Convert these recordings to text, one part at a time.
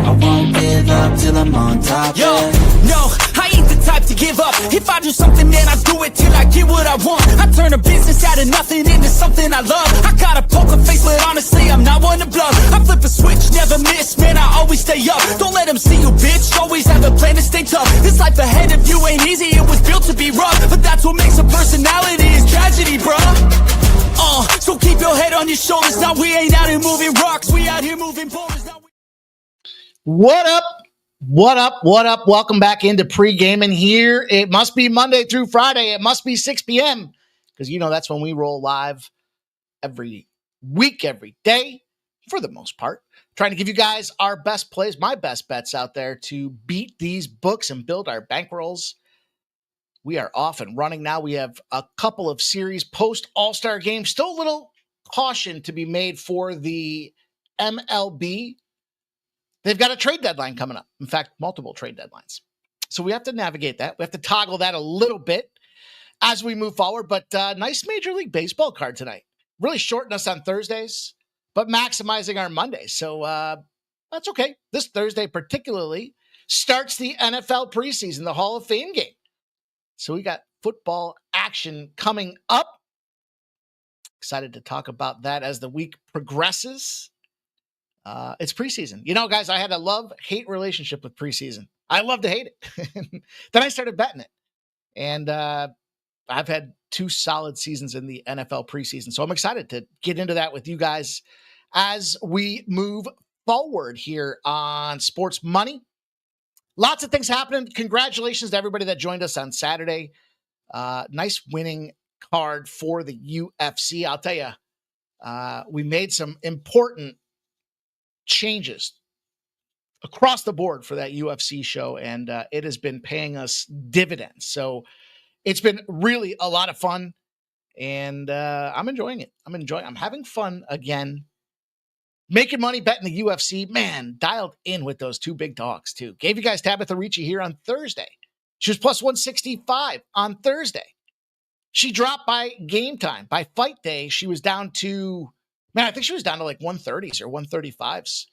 I won't give up till I'm on top. Yo, no, I ain't the type to give up. If I do something, man, I do it till I get what I want. I turn a business out of nothing into something I love. I got a poker face, but honestly, I'm not one to bluff. I flip a switch, never miss, man, I always stay up. Don't let them see you, bitch, always have a plan to stay tough. This life ahead of you ain't easy, it was built to be rough. But that's what makes a personality, is tragedy, bruh. So keep your head on your shoulders. Now we ain't out here moving rocks, we out here moving boulders. What up? What up? What up? Welcome back into Pregaming here. It must be Monday through Friday. It must be 6 p.m. because, you know, that's when we roll live every week, every day, for the most part. Trying to give you guys our best plays, my best bets out there to beat these books and build our bankrolls. We are off and running now. We have a couple of series post All-Star games. Still a little caution to be made for the MLB. They've got a trade deadline coming up. In fact, multiple trade deadlines. So we have to navigate that. We have to toggle that a little bit as we move forward. But nice Major League Baseball card tonight. Really shorting us on Thursdays, but maximizing our Mondays. So that's okay. This Thursday particularly starts the NFL preseason, the Hall of Fame game. So we got football action coming up. Excited to talk about that as the week progresses. It's preseason. You know, guys, I had a love-hate relationship with preseason. I love to hate it. Then I started betting it. And I've had 2 solid seasons in the NFL preseason. So I'm excited to get into that with you guys as we move forward here on Sports Money. Lots of things happening. Congratulations to everybody that joined us on Saturday. Nice winning card for the UFC. I'll tell you, we made some important changes across the board for that UFC show, and it has been paying us dividends. So it's been really a lot of fun, and I'm enjoying it. I'm having fun again. Making money betting the UFC. Man, dialed in with those 2 big dogs, too. Gave you guys Tabitha Ricci here on Thursday. She was plus 165 on Thursday. She dropped by game time. By fight day, she was down to, I think she was down to like 130s or 135s.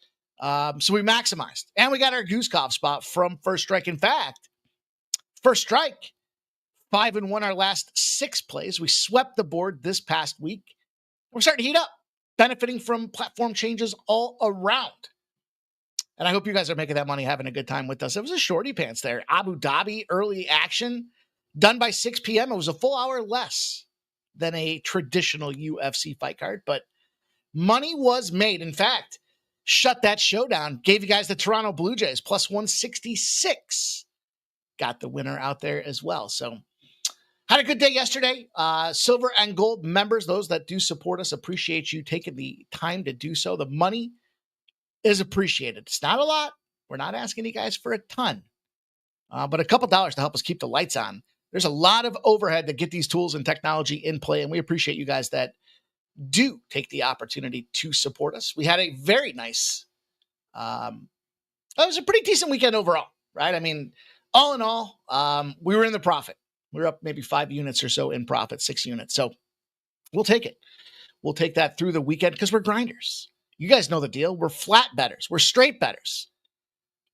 So we maximized. And we got our Goosecoff spot from First Strike. In fact, First Strike, 5-1 our last 6 plays. We swept the board this past week. We're starting to heat up, benefiting from platform changes all around. And I hope you guys are making that money, having a good time with us. It was a shorty pants there. Abu Dhabi early action, done by 6 p.m. It was a full hour less than a traditional UFC fight card, but money was made. In fact, shut that show down. Gave you guys the Toronto Blue Jays plus 166. Got the winner out there as well. So had a good day yesterday. Silver and gold members, those that do support us, appreciate you taking the time to do so. The money is appreciated. It's not a lot. We're not asking you guys for a ton, but a couple dollars to help us keep the lights on. There's a lot of overhead to get these tools and technology in play, and we appreciate you guys that do take the opportunity to support us. We had a very nice, it was a pretty decent weekend overall, right? I mean, all in all, we were in the profit. We were up maybe 5 units or so in profit, 6 units. So we'll take it. We'll take that through the weekend because we're grinders. You guys know the deal. We're flat bettors. We're straight bettors.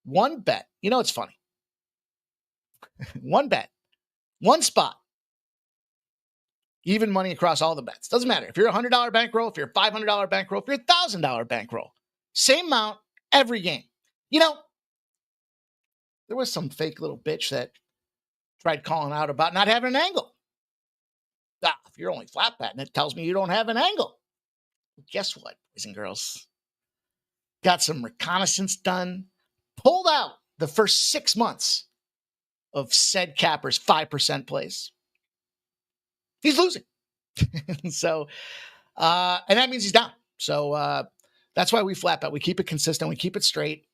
One bet. You know, it's funny. One bet. One spot. Even money across all the bets. Doesn't matter. If you're a $100 bankroll, if you're a $500 bankroll, if you're a $1,000 bankroll. Same amount every game. You know, there was some fake little bitch that tried calling out about not having an angle. If you're only flat betting, it tells me you don't have an angle. Well, guess what, boys and girls? Got some reconnaissance done. Pulled out the first 6 months of said capper's 5% plays. He's losing. So, and that means he's down. So that's why we flat bet. We keep it consistent. We keep it straight.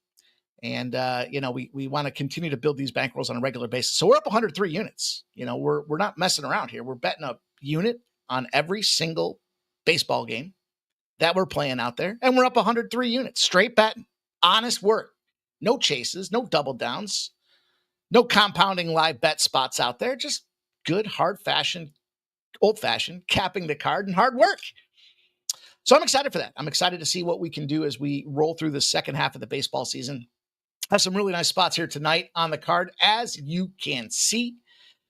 And, you know, we want to continue to build these bankrolls on a regular basis. So we're up 103 units. You know, we're not messing around here. We're betting a unit on every single baseball game that we're playing out there. And we're up 103 units. Straight betting. Honest work. No chases. No double downs. No compounding live bet spots out there. Just good, hard-fashioned, old-fashioned, capping the card and hard work. So I'm excited for that. I'm excited to see what we can do as we roll through the second half of the baseball season. Have some really nice spots here tonight on the card, as you can see.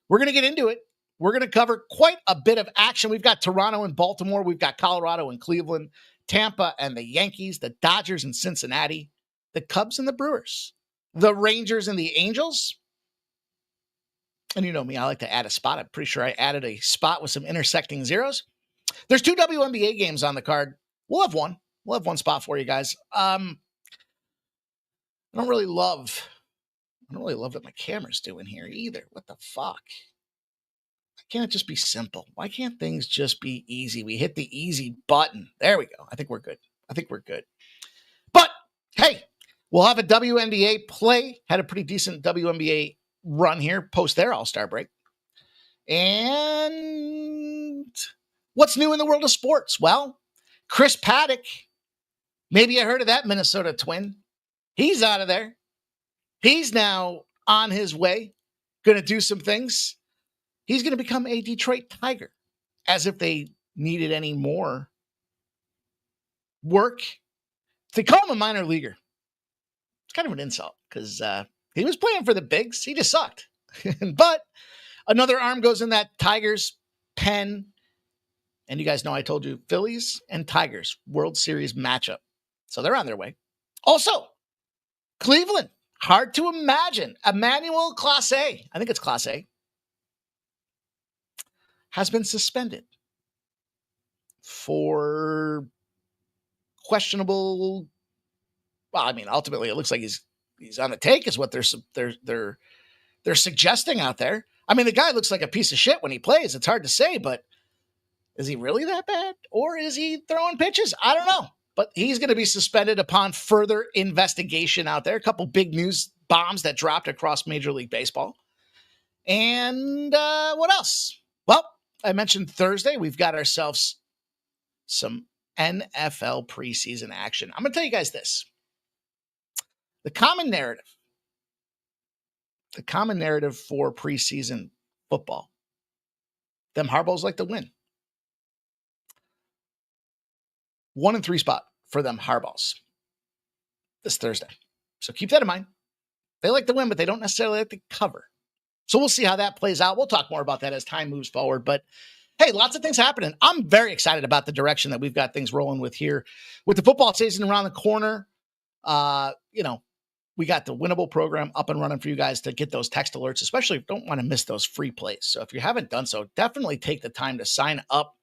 We're going to get into it. We're going to cover quite a bit of action. We've got Toronto and Baltimore. We've got Colorado and Cleveland, Tampa and the Yankees, the Dodgers and Cincinnati, the Cubs and the Brewers, the Rangers and the Angels. And you know me, I like to add a spot. I'm pretty sure I added a spot with some intersecting zeros. There's 2 WNBA games on the card. We'll have one. We'll have one spot for you guys. I don't really love what my camera's doing here either. What the fuck? Why can't it just be simple? Why can't things just be easy? We hit the easy button. There we go. I think we're good. But hey, we'll have a WNBA play. Had a pretty decent WNBA run here post their All-Star break. And what's new in the world of sports? Well, Chris Paddock, maybe you heard of that Minnesota Twin. He's out of there. He's now on his way, going to do some things. He's going to become a Detroit Tiger, as if they needed any more work. They call him a minor leaguer. It's kind of an insult because he was playing for the bigs. He just sucked. But another arm goes in that Tigers pen. And you guys know I told you, Phillies and Tigers, World Series matchup. So they're on their way. Also, Cleveland, hard to imagine. Emmanuel Clase, I think it's Clase, has been suspended for questionable. Well, I mean, ultimately, it looks like he's on the take, is what they're suggesting out there. I mean, the guy looks like a piece of shit when he plays. It's hard to say, but is he really that bad, or is he throwing pitches? I don't know. But he's going to be suspended upon further investigation out there. A couple big news bombs that dropped across Major League Baseball. And what else? Well, I mentioned Thursday, we've got ourselves some NFL preseason action. I'm going to tell you guys this. The common narrative for preseason football, them Harbaughs like to win. 1-3 spot for them Harbaughs this Thursday. So keep that in mind. They like to win, but they don't necessarily like to cover. So we'll see how that plays out. We'll talk more about that as time moves forward. But hey, lots of things happening. I'm very excited about the direction that we've got things rolling with here. With the football season around the corner, we got the Winnable program up and running for you guys to get those text alerts, especially if you don't want to miss those free plays. So if you haven't done so, definitely take the time to sign up.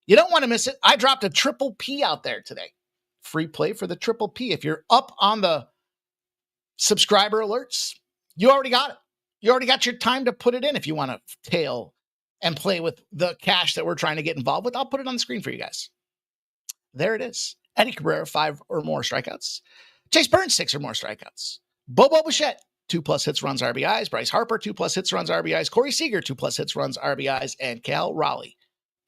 You don't want to miss it. I dropped a triple P out there today. Free play for the triple P. If you're up on the subscriber alerts, you already got it. You already got your time to put it in. If you want to tail and play with the cash that we're trying to get involved with, I'll put it on the screen for you guys. There it is. Eddie Cabrera, 5 or more strikeouts. Chase Burns, 6 or more strikeouts. Bobo Bichette, 2+ hits, runs, RBIs. Bryce Harper, 2+ hits, runs, RBIs. Corey Seager, 2+ hits, runs, RBIs. And Cal Raleigh,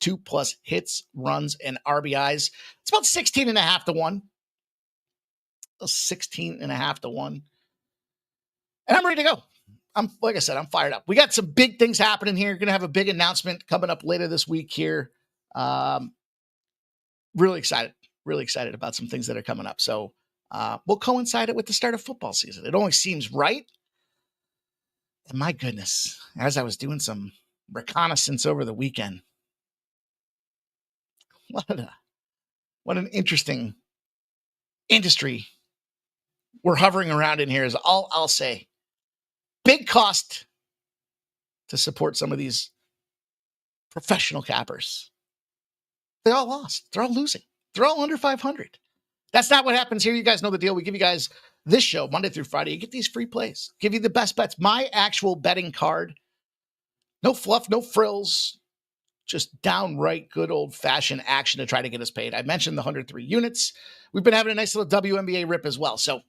2+ hits, runs, and RBIs. It's about 16.5 to 1. 16.5 to 1. And I'm ready to go. Like I said, I'm fired up. We got some big things happening here. Going to have a big announcement coming up later this week here. Really excited about some things that are coming up. So we'll coincide it with the start of football season. It only seems right. And my goodness, as I was doing some reconnaissance over the weekend, what an interesting industry we're hovering around in here is all I'll say. Big cost to support some of these professional cappers. They all lost. They're all losing. They're all under 500. That's not what happens here. You guys know the deal. We give you guys this show Monday through Friday. You get these free plays. Give you the best bets. My actual betting card. No fluff, no frills. Just downright good old-fashioned action to try to get us paid. I mentioned the 103 units. We've been having a nice little WNBA rip as well. So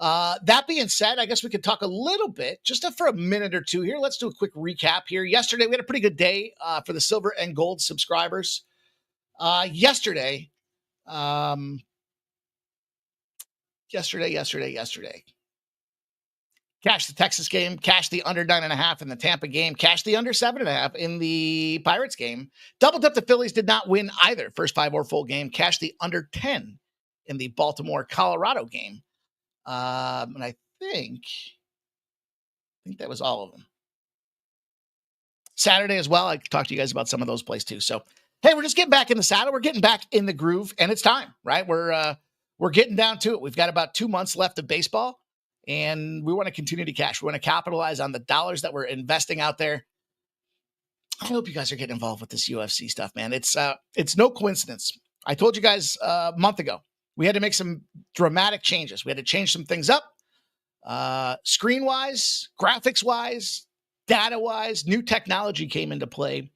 that being said, I guess we could talk a little bit, just for a minute or two here. Let's do a quick recap here. Yesterday, we had a pretty good day for the silver and gold subscribers. Yesterday. Cashed the Texas game, cashed the under 9.5 in the Tampa game, cashed the under 7.5 in the Pirates game. Double dip, the Phillies did not win either. First 5 or full game, cashed the under 10 in the Baltimore-Colorado game. And I think that was all of them. Saturday as well. I could talk to you guys about some of those plays too. So, hey, we're just getting back in the saddle. We're getting back in the groove, and it's time, right? We're getting down to it. We've got about 2 months left of baseball, and we want to continue to cash. We want to capitalize on the dollars that we're investing out there. I hope you guys are getting involved with this UFC stuff, man. It's no coincidence. I told you guys a month ago, we had to make some dramatic changes. We had to change some things up, screen-wise, graphics-wise, data-wise. New technology came into play,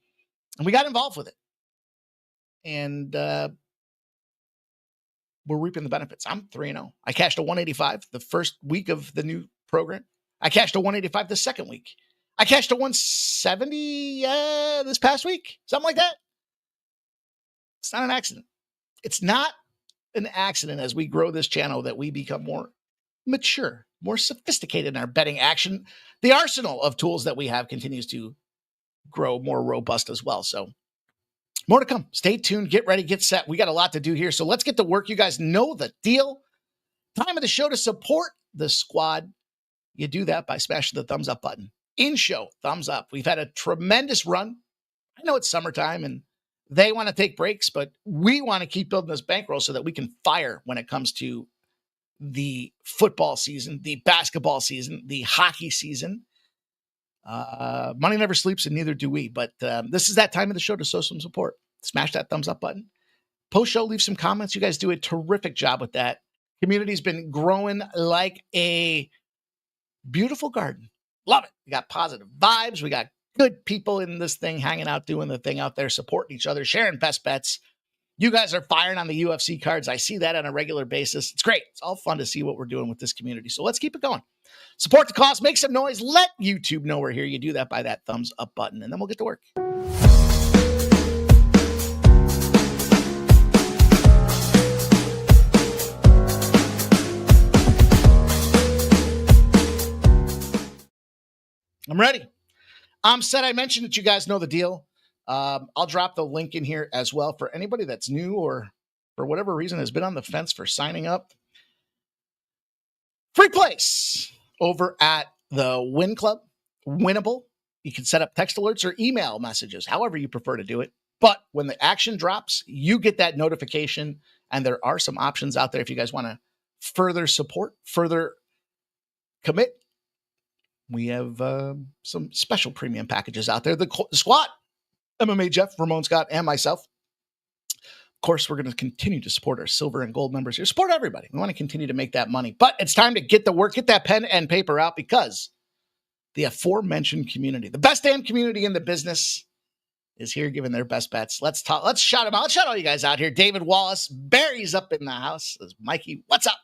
and we got involved with it. And we're reaping the benefits. I'm 3-0. I cashed a 185 the first week of the new program. I cashed a 185 the second week. I cashed a 170 this past week. Something like that. It's not an accident. It's not an accident as we grow this channel that we become more mature, more sophisticated in our betting action. The arsenal of tools that we have continues to grow more robust as well. So more to come. Stay tuned. Get ready. Get set. We got a lot to do here. So let's get to work. You guys know the deal. Time of the show to support the squad. You do that by smashing the thumbs up button. In show, thumbs up. We've had a tremendous run. I know it's summertime and they want to take breaks, but we want to keep building this bankroll so that we can fire when it comes to the football season, the basketball season, the hockey season. Money never sleeps and neither do we, but this is that time of the show to show some support. Smash that thumbs up button. Post show, leave some comments. You guys do a terrific job with that. Community's been growing like a beautiful garden. Love it. We got positive vibes. We got good people in this thing hanging out, doing the thing out there, supporting each other, sharing best bets. You guys are firing on the UFC cards. I see that on a regular basis. It's great. It's all fun to see what we're doing with this community. So let's keep it going. Support the cause. Make some noise. Let YouTube know we're here. You do that by that thumbs up button, and then we'll get to work. I'm ready. I'm set. I mentioned that you guys know the deal. I'll drop the link in here as well for anybody that's new or for whatever reason has been on the fence for signing up. Free place over at the Win Club. Winnable. You can set up text alerts or email messages, however you prefer to do it. But when the action drops, you get that notification. And there are some options out there if you guys want to further support, further commit. We have some special premium packages out there. The squad, MMA Jeff, Ramon Scott, and myself. Of course, we're going to continue to support our silver and gold members here. Support everybody. We want to continue to make that money. But it's time to get the work, get that pen and paper out because the aforementioned community, the best damn community in the business, is here giving their best bets. Let's talk. Let's shout them out. Let's shout all you guys out here. David Wallace, Barry's up in the house. There's Mikey, what's up?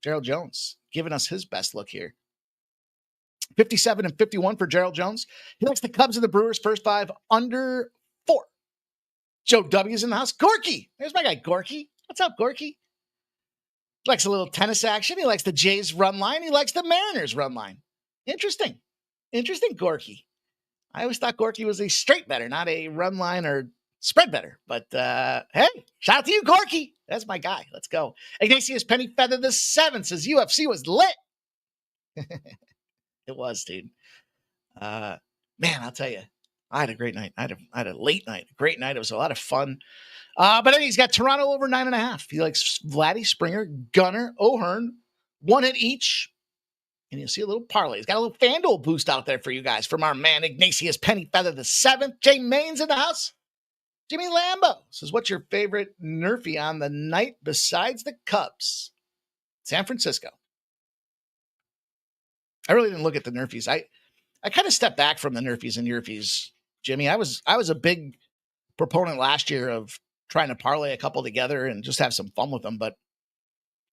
Gerald Jones giving us his best look here. 57 and 51 for Gerald Jones. He likes the Cubs and the Brewers first 5 under 4. Joe W's in the house. Gorky. There's my guy, Gorky. What's up, Gorky? He likes a little tennis action. He likes the Jays run line. He likes the Mariners run line. Interesting. Interesting, Gorky. I always thought Gorky was a straight better, not a run line or spread better. But hey, shout out to you, Gorky. That's my guy. Let's go. Ignatius Penny Feather the 7th says UFC was lit. It was, dude. Man, I'll tell you, I had a great night. I had a late night, a great night. It was a lot of fun. But anyway, he's got Toronto over 9.5. He likes Vladdy, Springer, Gunner, O'Hearn, 1 hit each. And you'll see a little parlay. He's got a little FanDuel boost out there for you guys from our man Ignatius Penny Feather the 7th. Jay Main's in the house. Jimmy Lambo says, what's your favorite nerfie on the night besides the Cubs? San Francisco. I really didn't look at the nerfies. I kind of stepped back from the nerfies and yerfies, Jimmy. I was a big proponent last year of trying to parlay a couple together and just have some fun with them. But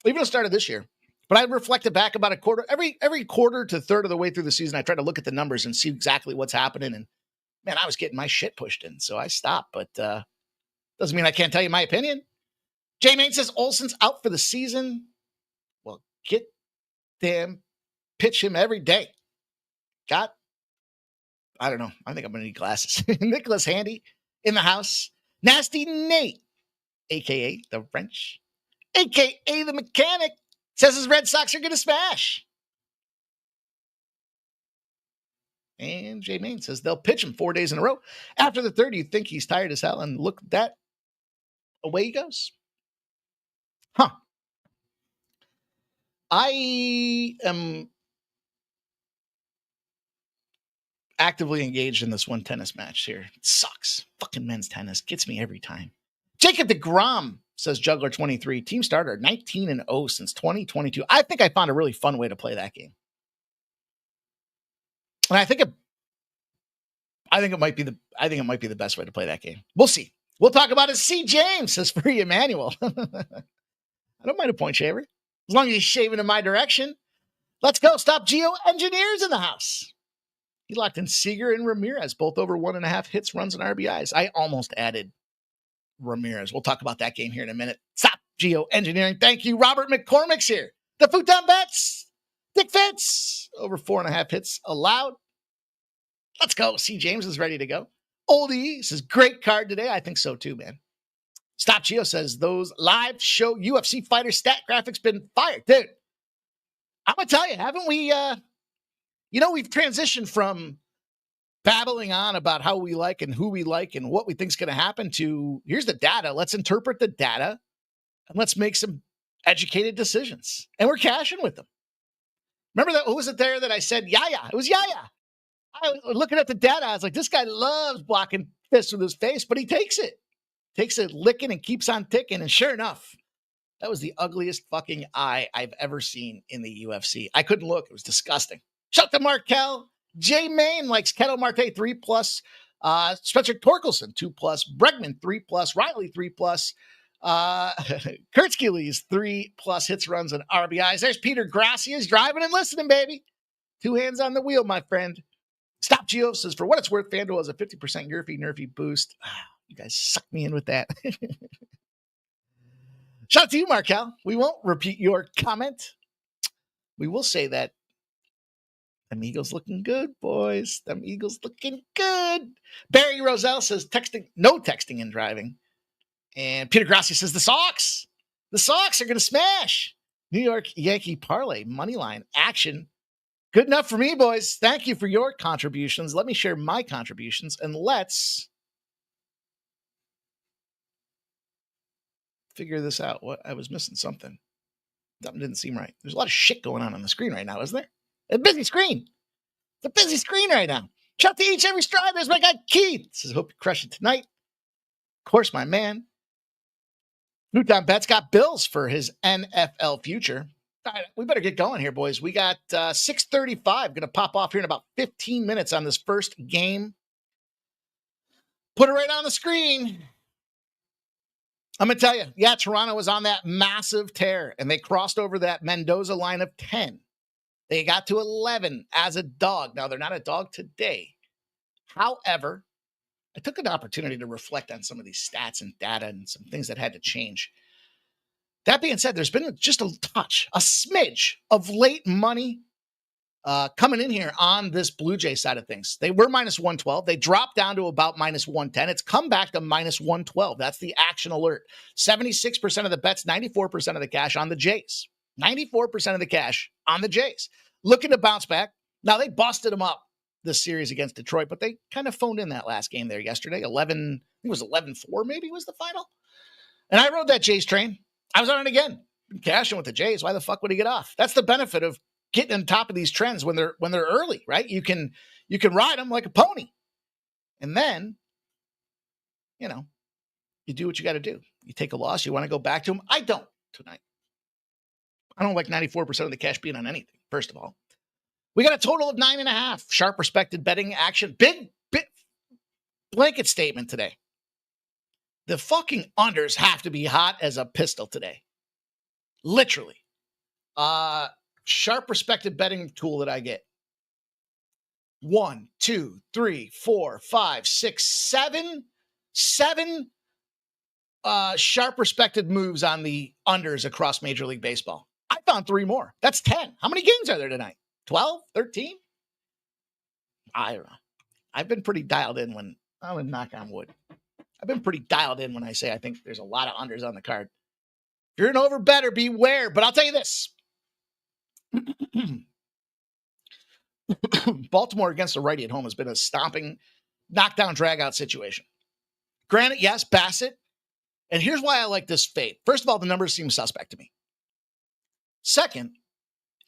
even started this year. But I reflected back about a quarter, every quarter to third of the way through the season. I tried to look at the numbers and see exactly what's happening. And man, I was getting my shit pushed in. So I stopped, but doesn't mean I can't tell you my opinion. Jay Main says Olsen's out for the season. Well, get them. Pitch him every day. I don't know. I think I'm going to need glasses. Nicholas Handy in the house. Nasty Nate, a.k.a. the French, a.k.a. the mechanic. Says his Red Sox are going to smash. And Jay Main says they'll pitch him 4 days in a row. After the third, you think he's tired as hell, and look at that. Away he goes. Huh. I am actively engaged in this one tennis match here. It sucks. Fucking men's tennis gets me every time. Jacob DeGrom says Juggler23. Team starter 19-0 since 2022. I think I found a really fun way to play that game. And I think it might be the best way to play that game. We'll see. We'll talk about it. C. James says Free Emmanuel. I don't mind a point shaver as long as he's shaving in my direction. Let's go. Stop Geo Engineers in the house. He locked in Seager and Ramirez, both over 1.5 hits, runs, and RBIs. I almost added Ramirez. We'll talk about that game here in a minute. Stop Geo Engineering. Thank you. Robert McCormick's here. The Futon Bets. Dick Fitz. Over 4.5 hits allowed. Let's go. C. James is ready to go. Oldie says, great card today. I think so too, man. Stop Geo says, those live show UFC fighter stat graphics been fired. Dude, I'm going to tell you, haven't we, we've transitioned from babbling on about how we like and who we like and what we think is going to happen to, here's the data. Let's interpret the data and let's make some educated decisions. And we're cashing with them. Remember that? Who was it there that I said, Yaya? It was Yaya. I was looking at the data. I was like, this guy loves blocking fists with his face, but he takes it licking and keeps on ticking. And sure enough, that was the ugliest fucking eye I've ever seen in the UFC. I couldn't look. It was disgusting. Shout to Markel. Jay Main likes Ketel Marte 3+. Spencer Torkelson 2+. Bregman 3+. Riley 3+. Kurtzkeles 3+ hits, runs, and RBIs. There's Peter Gracias driving and listening, baby. 2 hands on the wheel, my friend. Stop Geo says, for what it's worth, FanDuel has a 50% nerfy boost. You guys suck me in with that. Shout out to you, Markel. We won't repeat your comment. We will say that them Eagles looking good, boys. Them Eagles looking good. Barry Roselle says, no texting and driving. And Peter Grassi says, the Sox are going to smash. New York Yankee parlay, money line, action. Good enough for me, boys. Thank you for your contributions. Let me share my contributions, and let's figure this out. What I was missing something. Something didn't seem right. There's a lot of shit going on the screen right now, isn't there? A busy screen. It's a busy screen right now. Shout to each every stride. There's my guy Keith. Says, hope you crush it tonight. Of course, my man. Newtown Bet's got Bills for his NFL future. All right, we better get going here, boys. We got 6:35 going to pop off here in about 15 minutes on this first game. Put it right on the screen. I'm going to tell you, yeah, Toronto was on that massive tear, and they crossed over that Mendoza line of 10. They got to 11 as a dog. Now, they're not a dog today. However, I took an opportunity to reflect on some of these stats and data and some things that had to change. That being said, there's been just a smidge of late money coming in here on this Blue Jay side of things. They were minus 112. They dropped down to about minus 110. It's come back to minus 112. That's the action alert. 76% of the bets, 94% of the cash on the Jays. 94% of the cash on the Jays. Looking to bounce back. Now, they busted them up this series against Detroit, but they kind of phoned in that last game there yesterday. 11, I think it was 11-4 maybe was the final. And I rode that Jays train. I was on it again. Been cashing with the Jays. Why the fuck would he get off? That's the benefit of getting on top of these trends when they're early, right? You can ride them like a pony. And then, you do what you got to do. You take a loss. You want to go back to them. I don't tonight. I don't like 94% of the cash being on anything, first of all. We got a total of 9.5. Sharp respected betting action. Big blanket statement today. The fucking unders have to be hot as a pistol today. Literally. Sharp respected betting tool that I get. 1, 2, 3, 4, 5, 6, 7. 7 sharp respected moves on the unders across Major League Baseball. I found 3 more. That's 10. How many games are there tonight? 12? 13? I don't know. I've been pretty dialed in when I'm going to knock on wood. I've been pretty dialed in when I say I think there's a lot of unders on the card. If you're an over better, beware. But I'll tell you this. Baltimore against the righty at home has been a stomping, knockdown, drag-out situation. Granted, yes, Bassett. And here's why I like this fade. First of all, the numbers seem suspect to me. Second,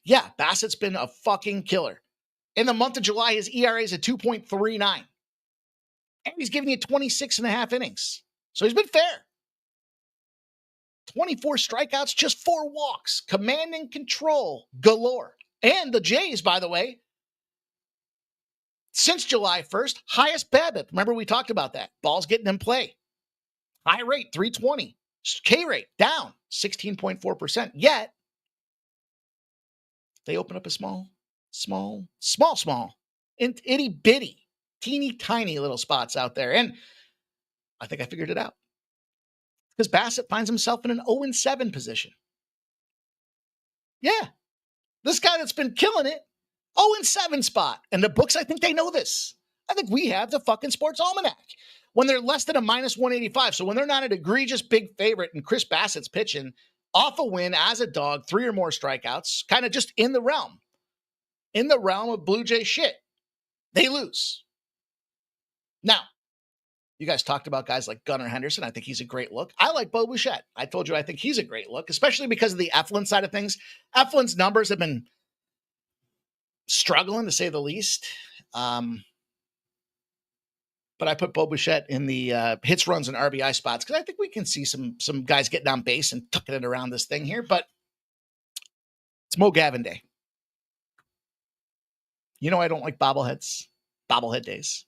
yeah, Bassett's been a fucking killer. In the month of July, his ERA is at 2.39. And he's giving you 26 and a half innings. So he's been fair. 24 strikeouts, just 4 walks. Command and control galore. And the Jays, by the way, since July 1st, highest BABIP. Remember we talked about that. Ball's getting in play. High rate, 320. K rate, down, 16.4%. Yet, they open up a small, itty bitty, teeny tiny little spots out there. And I think I figured it out. Because Bassett finds himself in an 0-7 position. Yeah. This guy that's been killing it, 0-7 spot. And the books, I think they know this. I think we have the fucking Sports Almanac. When they're less than a minus 185. So when they're not an egregious big favorite and Chris Bassett's pitching off a win as a dog, 3 or more strikeouts, kind of just in the realm of Blue Jay shit, they lose. Now, you guys talked about guys like Gunnar Henderson. I think he's a great look. I like Bo Bichette. I told you I think he's a great look, especially because of the Eflin side of things. Eflin's numbers have been struggling, to say the least. But I put Bo Bichette in the hits, runs, and RBI spots because I think we can see some guys getting on base and tucking it around this thing here. But it's Mo Gavin Day. You know I don't like bobblehead days.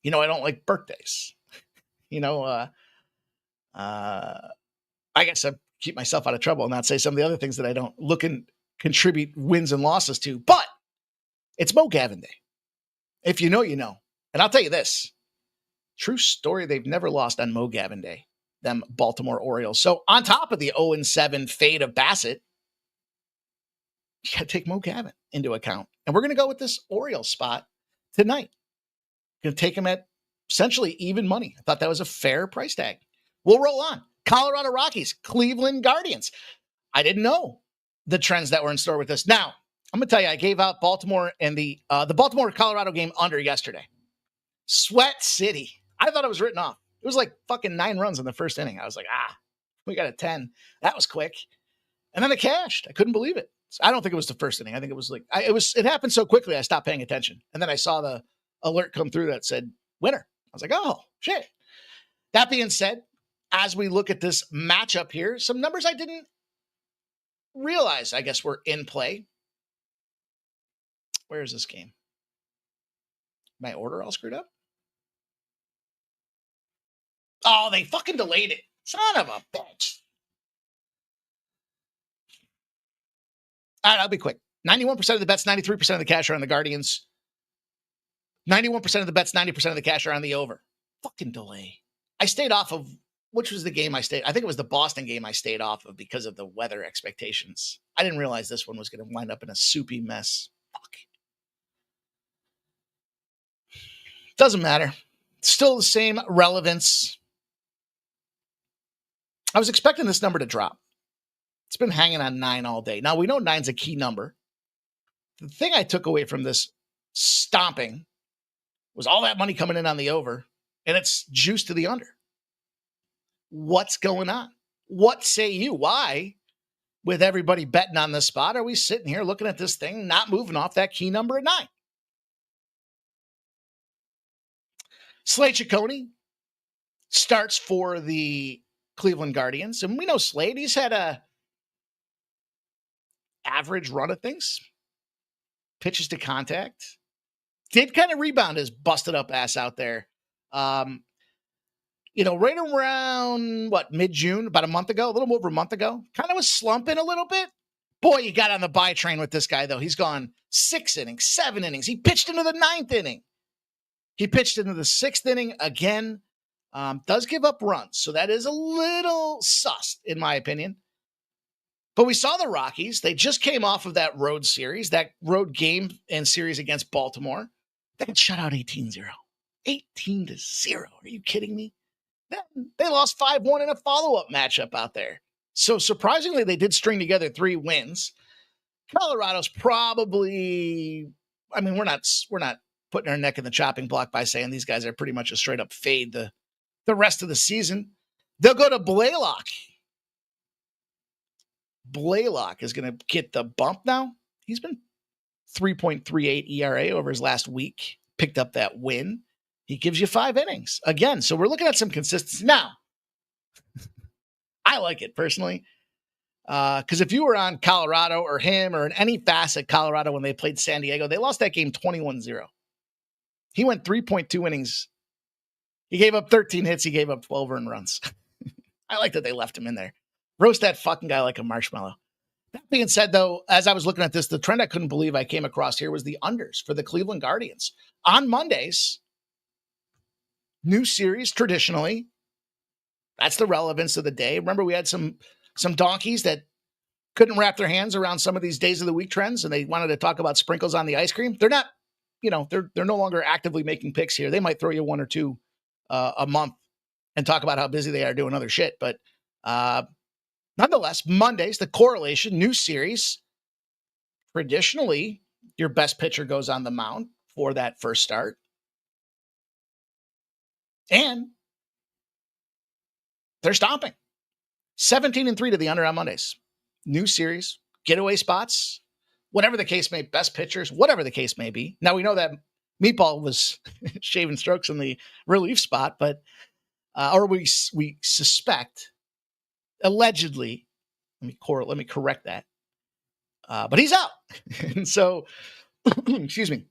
You know I don't like birthdays. I guess I keep myself out of trouble and not say some of the other things that I don't look and contribute wins and losses to. But it's Mo Gavin Day. If you know, you know. And I'll tell you this. True story, they've never lost on Mo Gavin Day, them Baltimore Orioles. So on top of the 0-7 fade of Bassett, you got to take Mo Gavin into account. And we're going to go with this Orioles spot tonight. Going to take him at essentially even money. I thought that was a fair price tag. We'll roll on. Colorado Rockies, Cleveland Guardians. I didn't know the trends that were in store with this. Now, I'm going to tell you, I gave out Baltimore and the Baltimore-Colorado game under yesterday. Sweat City. I thought it was written off. It was like fucking 9 runs in the first inning. I was like, we got a 10. That was quick. And then it cashed. I couldn't believe it. I don't think it was the first inning. I think it was like, it happened so quickly I stopped paying attention. And then I saw the alert come through that said winner. I was like, oh, shit. That being said, as we look at this matchup here, some numbers I didn't realize, I guess, were in play. Where is this game? My order all screwed up? Oh, they fucking delayed it. Son of a bitch. All right, I'll be quick. 91% of the bets, 93% of the cash are on the Guardians. 91% of the bets, 90% of the cash are on the over. Fucking delay. I stayed off of, which was the game I think it was the Boston game I stayed off of because of the weather expectations. I didn't realize this one was going to wind up in a soupy mess. Fuck. Doesn't matter. Still the same relevance. I was expecting this number to drop. It's been hanging on 9 all day. Now, we know 9's a key number. The thing I took away from this stomping was all that money coming in on the over, and it's juice to the under. What's going on? What say you? Why, with everybody betting on this spot, are we sitting here looking at this thing, not moving off that key number at 9? Slade Ciccone starts for the Cleveland Guardians. And we know Slade, he's had a average run of things. Pitches to contact. Did kind of rebound his busted up ass out there. Right around, mid-June, about a month ago, a little over a month ago. Kind of was slumping a little bit. Boy, you got on the buy train with this guy, though. He's gone 6 innings, 7 innings. He pitched into the 9th inning. He pitched into the 6th inning again. Does give up runs, so that is a little sus, in my opinion. But we saw the Rockies. They just came off of that road series, that road game and series against Baltimore. They got shut out 18-0. 18-0. Are you kidding me? They lost 5-1 in a follow-up matchup out there. So surprisingly, they did string together 3 wins. Colorado's probably, I mean, we're not putting our neck in the chopping block by saying these guys are pretty much a straight up fade the rest of the season. They'll go to Blaylock. Blaylock is going to get the bump now. He's been 3.38 ERA over his last week. Picked up that win. He gives you 5 innings. Again, so we're looking at some consistency. Now, I like it personally. Because if you were on Colorado or him or in any facet Colorado when they played San Diego, they lost that game 21-0. He went 3.2 innings. He gave up 13 hits. He gave up 12 earned runs. I like that they left him in there. Roast that fucking guy like a marshmallow. That being said, though, as I was looking at this, the trend I couldn't believe I came across here was the unders for the Cleveland Guardians. On Mondays, new series traditionally. That's the relevance of the day. Remember, we had some donkeys that couldn't wrap their hands around some of these days of the week trends, and they wanted to talk about sprinkles on the ice cream. They're not, they're no longer actively making picks here. They might throw you one or two a month and talk about how busy they are doing other shit. But nonetheless, Mondays, the correlation, new series. Traditionally, your best pitcher goes on the mound for that first start. And they're stomping. 17-3 to the under on Mondays. New series, getaway spots, whatever the case may be, best pitchers, whatever the case may be. Now, we know that Meatball was shaving strokes in the relief spot, but or we suspect, allegedly, let me correct that. But he's out. And so, excuse me.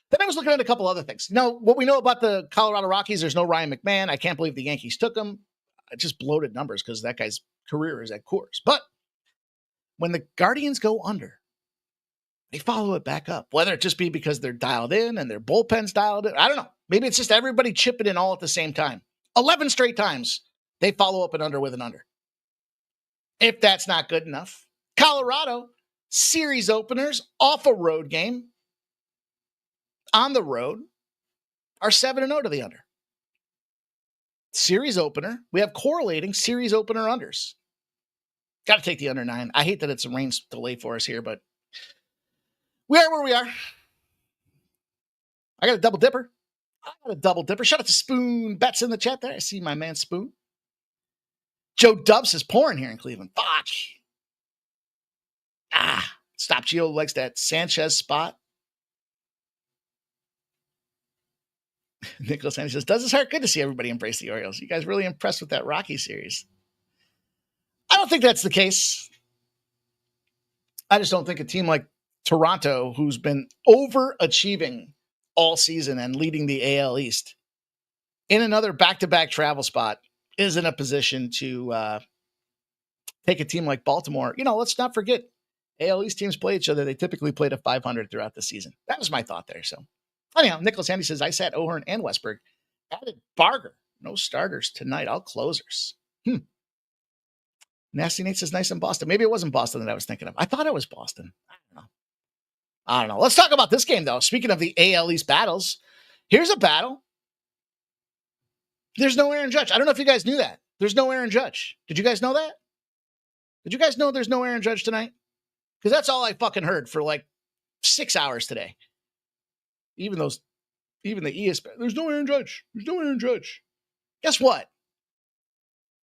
Then I was looking at a couple other things. What we know about the Colorado Rockies, there's no Ryan McMahon. I can't believe the Yankees took him. Just bloated numbers because that guy's career is at Coors. But when the Guardians go under, they follow it back up. Whether it just be because they're dialed in and their bullpen's dialed in. I don't know. Maybe it's just everybody chipping in all at the same time. 11 straight times they follow up an under with an under. If that's not good enough, Colorado, series openers off a road game on the road are 7-0 to the under. Series opener. We have correlating series opener unders. Got to take the under 9. I hate that it's a rain delay for us here, but we are where we are. I got a double dipper. Shout out to Spoon Bets in the chat there. I see my man Spoon. Joe Dubs is pouring here in Cleveland. Fuck. Stop. Gio likes that Sanchez spot. Nicholas Andy says, does this hurt? Good to see everybody embrace the Orioles. You guys really impressed with that Rocky series? I don't think that's the case. I just don't think a team like Toronto, who's been overachieving all season and leading the AL East, in another back-to-back travel spot, is in a position to take a team like Baltimore. Let's not forget, AL East teams play each other. They typically play to 500 throughout the season. That was my thought there. So, anyhow, Nicholas Handy says, I sat O'Hearn and Westberg. Added Barger. No starters tonight, all closers. Nasty Nate says, nice in Boston. Maybe it wasn't Boston that I was thinking of. I thought it was Boston. I don't know. Let's talk about this game, though. Speaking of the AL East battles, here's a battle. There's no Aaron Judge. I don't know if you guys knew that. There's no Aaron Judge. Did you guys know that? Did you guys know there's no Aaron Judge tonight? Because that's all I fucking heard for like 6 hours today. Even the ESPN, there's no Aaron Judge. There's no Aaron Judge. Guess what?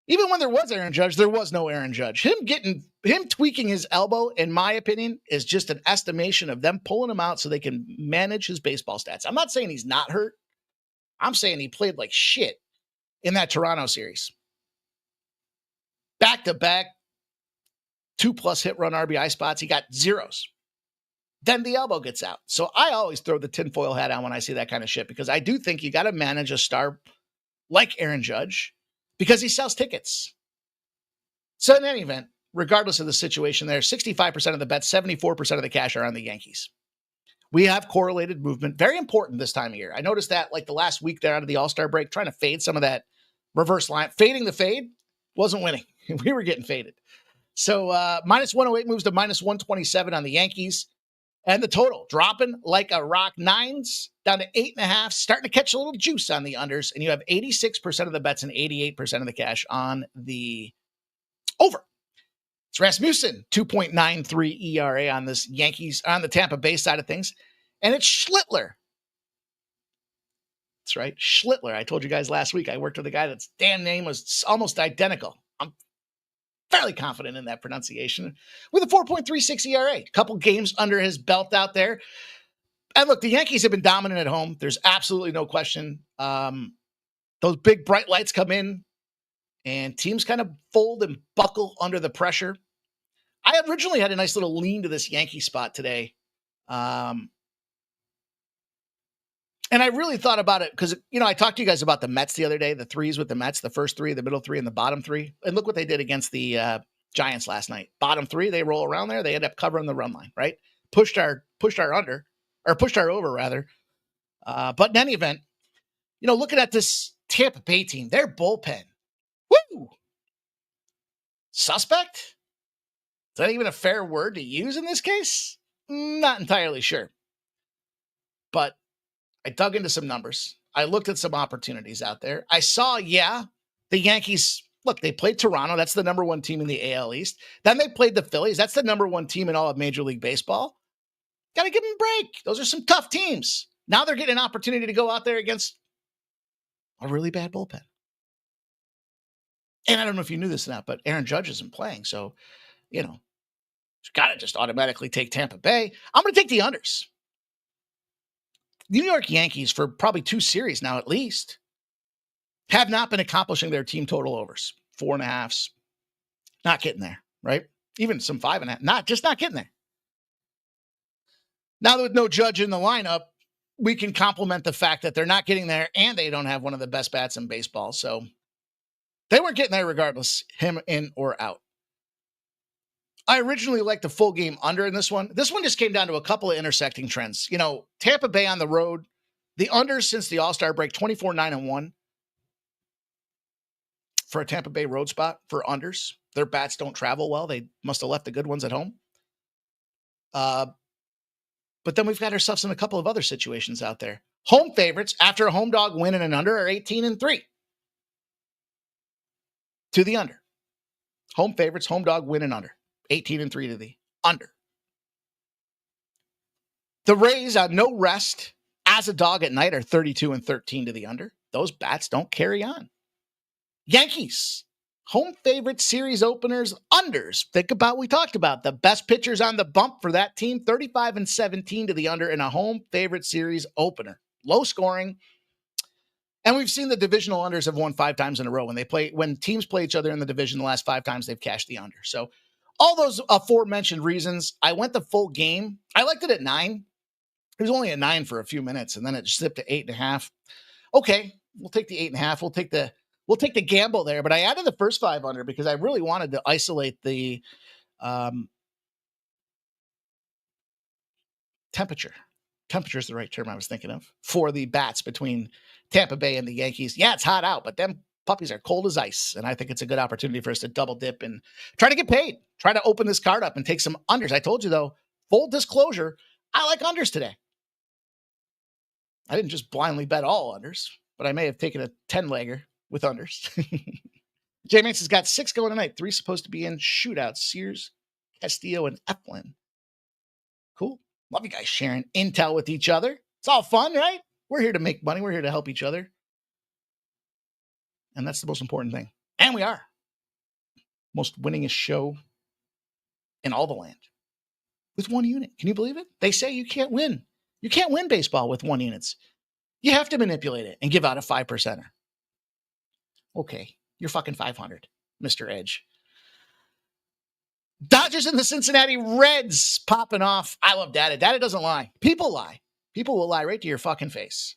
Even when there was Aaron Judge, there was no Aaron Judge. Him tweaking his elbow, in my opinion, is just an estimation of them pulling him out so they can manage his baseball stats. I'm not saying he's not hurt. I'm saying he played like shit in that Toronto series. Back-to-back, 2+ hit run RBI spots. He got zeros. Then the elbow gets out. So I always throw the tinfoil hat on when I see that kind of shit, because I do think you got to manage a star like Aaron Judge because he sells tickets. So in any event, regardless of the situation there, 65% of the bets, 74% of the cash are on the Yankees. We have correlated movement. Very important this time of year. I noticed that like the last week there out of the All-Star break, trying to fade some of that reverse line. Fading the fade wasn't winning. We were getting faded. So minus 108 moves to minus 127 on the Yankees. And the total dropping like a rock. 9s down to 8.5, starting to catch a little juice on the unders. And you have 86% of the bets and 88% of the cash on the over. It's Rasmussen, 2.93 ERA on this Yankees, on the Tampa Bay side of things. And it's Schlittler. That's right, Schlittler. I told you guys last week I worked with a guy that's damn name was almost identical. I'm fairly confident in that pronunciation. With a 4.36 ERA. A couple games under his belt out there. And look, the Yankees have been dominant at home. There's absolutely no question. Those big bright lights come in, and teams kind of fold and buckle under the pressure. I originally had a nice little lean to this Yankee spot today. And I really thought about it because, I talked to you guys about the Mets the other day, the threes with the Mets, the first three, the middle three, and the bottom three. And look what they did against the Giants last night. Bottom three, they roll around there. They end up covering the run line, right? Pushed our over rather. But in any event, looking at this Tampa Bay team, their bullpen, woo! Suspect? Is that even a fair word to use in this case? Not entirely sure. But I dug into some numbers. I looked at some opportunities out there. I saw, the Yankees, look, they played Toronto. That's the number one team in the AL East. Then they played the Phillies. That's the number one team in all of Major League Baseball. Got to give them a break. Those are some tough teams. Now they're getting an opportunity to go out there against a really bad bullpen. And I don't know if you knew this or not, but Aaron Judge isn't playing. So, you got to just automatically take Tampa Bay. I'm going to take the unders. The New York Yankees, for probably 2 series now at least, have not been accomplishing their team total overs. 4.5s. Not getting there, right? Even some 5.5. Not getting there. Now that with no Judge in the lineup, we can compliment the fact that they're not getting there and they don't have one of the best bats in baseball. So they weren't getting there regardless, him in or out. I originally liked the full game under in this one. This one just came down to a couple of intersecting trends. Tampa Bay on the road, the unders since the All-Star break, 24-9-1 for a Tampa Bay road spot for unders. Their bats don't travel well. They must have left the good ones at home. But then we've got ourselves in a couple of other situations out there. Home favorites after a home dog win and an under are 18-3 to the under. Home favorites, home dog win and under. 18-3 to the under. The Rays on no rest as a dog at night are 32-13 to the under. Those bats don't carry on. Yankees, home favorite series openers, unders. Think about what we talked about. The best pitchers on the bump for that team, 35-17 to the under in a home favorite series opener. Low scoring. And we've seen the divisional unders have won 5 times in a row. When teams play each other in the division the last 5 times, they've cashed the under. So all those aforementioned reasons, I went the full game. I liked it at 9. It was only at 9 for a few minutes, and then it slipped to 8.5. Okay, we'll take the 8.5. We'll take the gamble there, but I added the first 5 under because I really wanted to isolate the temperature. Temperature is the right term I was thinking of for the bats between Tampa Bay and the Yankees. Yeah, it's hot out, but them puppies are cold as ice, and I think it's a good opportunity for us to double dip and try to get paid. Try to open this card up and take some unders. I told you, though, full disclosure, I like unders today. I didn't just blindly bet all unders, but I may have taken a 10-legger with unders. J Manson's got 6 going tonight. 3 supposed to be in shootouts. Sears, Castillo, and Eflin. Cool. Love you guys sharing intel with each other. It's all fun, right? We're here to make money. We're here to help each other. And that's the most important thing. And we are. Most winningest show in all the land. With 1 unit. Can you believe it? They say you can't win. You can't win baseball with 1 units. You have to manipulate it and give out a 5%er. Okay. You're fucking 500, Mr. Edge. Dodgers and the Cincinnati Reds popping off. I love data. Data doesn't lie. People lie. People will lie right to your fucking face.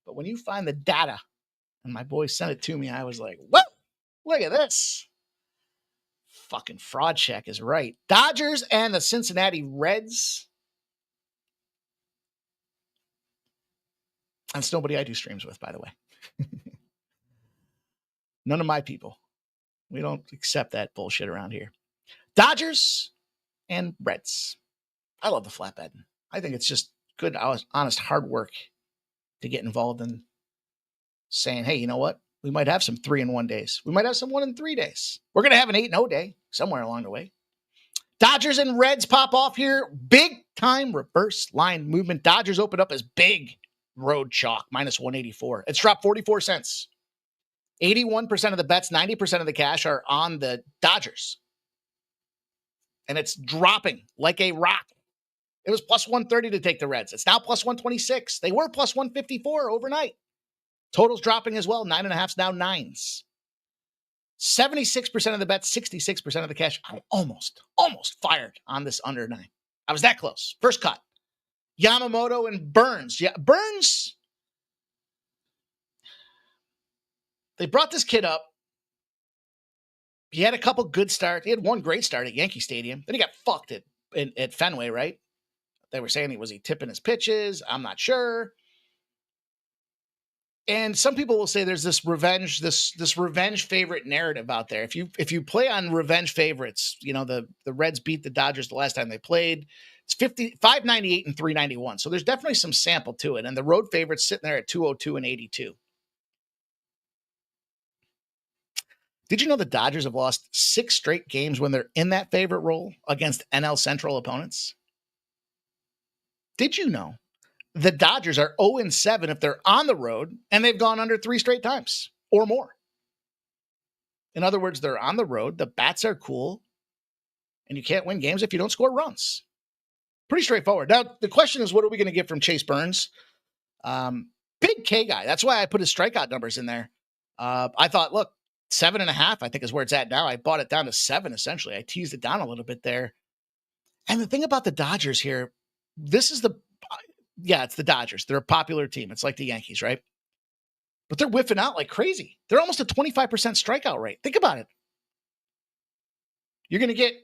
But when you find the data, and my boy sent it to me, I was like, whoa, look at this. Fucking fraud check is right. Dodgers and the Cincinnati Reds. That's nobody I do streams with, by the way. None of my people. We don't accept that bullshit around here. Dodgers and Reds. I love the flat betting. I think it's just good, honest, hard work to get involved in saying, hey, you know what? We might have some 3-1 days. We might have some 1-3 days. We're going to have an 8-0 day. somewhere along the way. Dodgers and Reds pop off here. Big time reverse line movement. Dodgers open up as big road chalk, minus 184. It's dropped 44 cents. 81% of the bets, 90% of the cash are on the Dodgers. And it's dropping like a rock. It was plus 130 to take the Reds. It's now plus 126. They were plus 154 overnight. Total's dropping as well. 9.5's now 9s. 76% of the bets, 66% of the cash. I almost fired on this under 9. I was that close. First cut. Yamamoto and Burns. Yeah, Burns. They brought this kid up. He had a couple good starts. He had one great start at Yankee Stadium. Then he got fucked at Fenway, right? They were saying was he tipping his pitches? I'm not sure. And some people will say there's this revenge favorite narrative out there. If you play on revenge favorites, you know, the Reds beat the Dodgers the last time they played. It's 598 and 391. So there's definitely some sample to it. And the road favorites sitting there at 202 and 82. Did you know the Dodgers have lost 6 straight games when they're in that favorite role against NL Central opponents? Did you know the Dodgers are 0-7 if they're on the road and they've gone under 3 straight times or more? In other words, they're on the road, the bats are cool, and you can't win games if you don't score runs. Pretty straightforward. Now, the question is, what are we going to get from Chase Burns? Big K guy. That's why I put his strikeout numbers in there. I thought, look, 7.5, I think is where it's at now. I bought it down to 7, essentially. I teased it down a little bit there. And the thing about the Dodgers here, it's the Dodgers. They're a popular team. It's like the Yankees, right? But they're whiffing out like crazy. They're almost a 25% strikeout rate. Think about it. You're going to get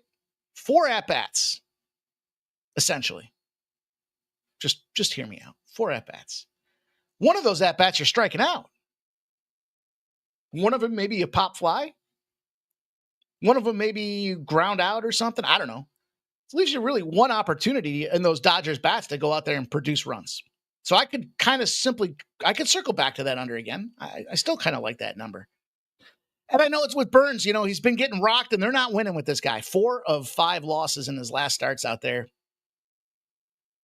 4 at-bats, essentially. Just hear me out. 4 at-bats. One of those at-bats, you're striking out. One of them, maybe a pop fly. One of them, maybe you ground out or something. I don't know. It leaves you really one opportunity in those Dodgers bats to go out there and produce runs. So I could circle back to that under again. I still kind of like that number. And I know it's with Burns, you know, he's been getting rocked and they're not winning with this guy. 4 of 5 losses in his last starts out there.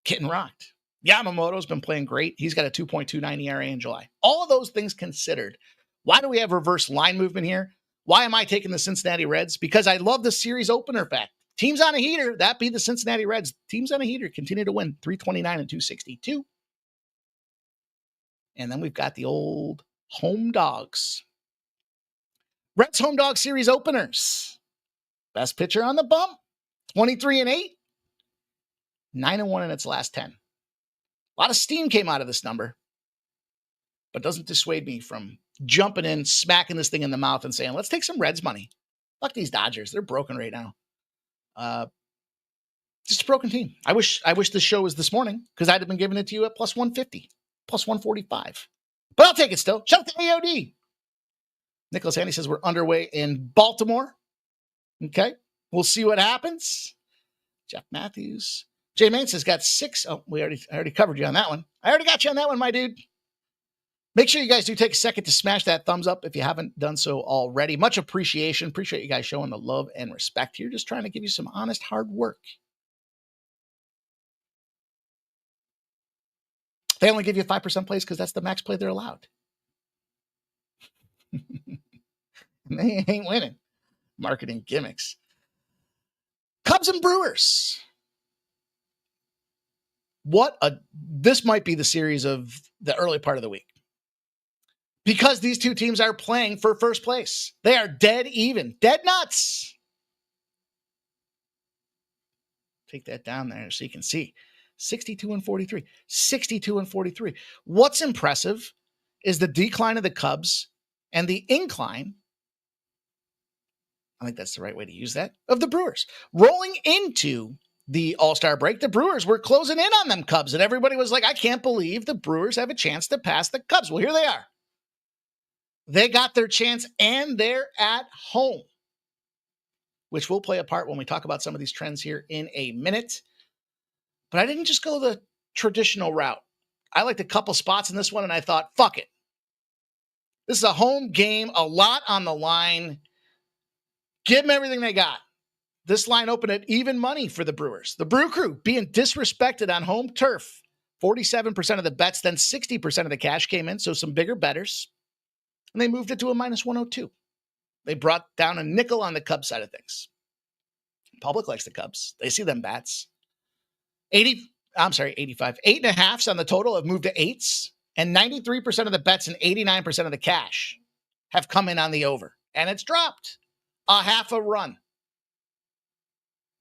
Getting rocked. Yamamoto's been playing great. He's got a 2.29 ERA in July. All of those things considered. Why do we have reverse line movement here? Why am I taking the Cincinnati Reds? Because I love the series opener fact. Teams on a heater, that be the Cincinnati Reds. Teams on a heater continue to win 329 and 262. And then we've got the old home dogs. Reds home dog series openers. Best pitcher on the bump, 23 and 8. 9-1 in its last 10. A lot of steam came out of this number, but doesn't dissuade me from jumping in, smacking this thing in the mouth and saying, let's take some Reds money. Fuck these Dodgers. They're broken right now. Just a broken team. I wish this show was this morning because I'd have been giving it to you at plus 150, plus 145. But I'll take it still. Shout out to AOD. Nicholas Handy says we're underway in Baltimore. Okay. We'll see what happens. Jeff Matthews. Jay Mance has got 6. Oh, I already covered you on that one. I already got you on that one, my dude. Make sure you guys do take a second to smash that thumbs up if you haven't done so already. Much appreciation. Appreciate you guys showing the love and respect here. Just trying to give you some honest, hard work. They only give you 5% plays because that's the max play they're allowed. They ain't winning. Marketing gimmicks. Cubs and Brewers. This might be the series of the early part of the week. Because these two teams are playing for first place. They are dead even. Dead nuts. Take that down there so you can see. 62 and 43. 62 and 43. What's impressive is the decline of the Cubs and the incline, I think that's the right way to use that, of the Brewers. Rolling into the All-Star break, the Brewers were closing in on them Cubs, and everybody was like, I can't believe the Brewers have a chance to pass the Cubs. Well, here they are. They got their chance, and they're at home, which will play a part when we talk about some of these trends here in a minute. But I didn't just go the traditional route. I liked a couple spots in this one, and I thought, fuck it. This is a home game, a lot on the line. Give them everything they got. This line opened at even money for the Brewers. The Brew Crew being disrespected on home turf. 47% of the bets, then 60% of the cash came in, so some bigger bettors. And they moved it to a minus 102. They brought down a nickel on the Cubs side of things. Public likes the Cubs. They see them bats. 85. 8.5s on the total have moved to 8s. And 93% of the bets and 89% of the cash have come in on the over. And it's dropped a half a run.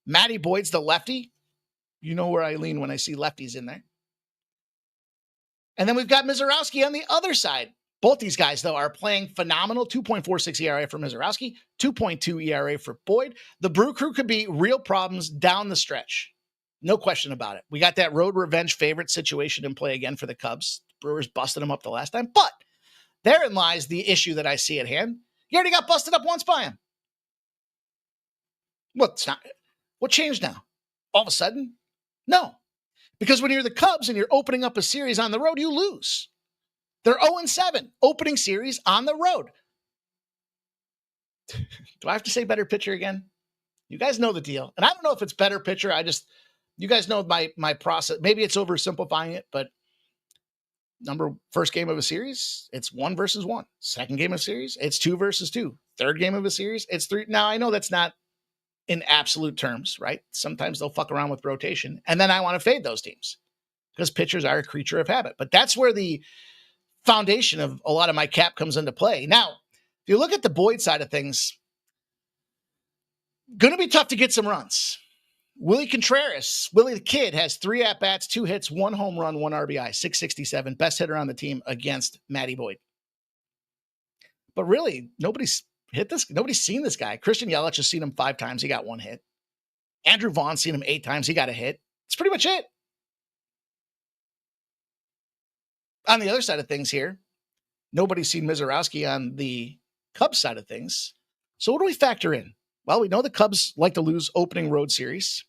Matty Boyd's the lefty. You know where I lean when I see lefties in there. And then we've got Mizorowski on the other side. Both these guys, though, are playing phenomenal. 2.46 ERA for Mizorowski, 2.2 ERA for Boyd. The Brew Crew could be real problems down the stretch. No question about it. We got that road revenge favorite situation in play again for the Cubs. Brewers busted them up the last time. But therein lies the issue that I see at hand. You already got busted up once by him. What changed now? All of a sudden? No. Because when you're the Cubs and you're opening up a series on the road, you lose. They're 0-7, opening series on the road. Do I have to say better pitcher again? You guys know the deal. And I don't know if it's better pitcher. You guys know my process. Maybe it's oversimplifying it, but first game of a series, it's 1 versus 1. Second game of a series, it's 2 versus 2. Third game of a series, it's 3. Now, I know that's not in absolute terms, right? Sometimes they'll fuck around with rotation. And then I want to fade those teams because pitchers are a creature of habit. But that's where the foundation of a lot of my cap comes into play. Now, if you look at the Boyd side of things, going to be tough to get some runs. Willie Contreras, Willie the Kid, has 3 at-bats, 2 hits, 1 home run, 1 RBI, 667, best hitter on the team against Matty Boyd. But really, nobody's seen this guy. Christian Yelich has seen him 5 times. He got 1 hit. Andrew Vaughn's seen him 8 times. He got a hit. That's pretty much it. On the other side of things here, nobody's seen Mizorowski on the Cubs side of things. So what do we factor in? Well, we know the Cubs like to lose opening road series.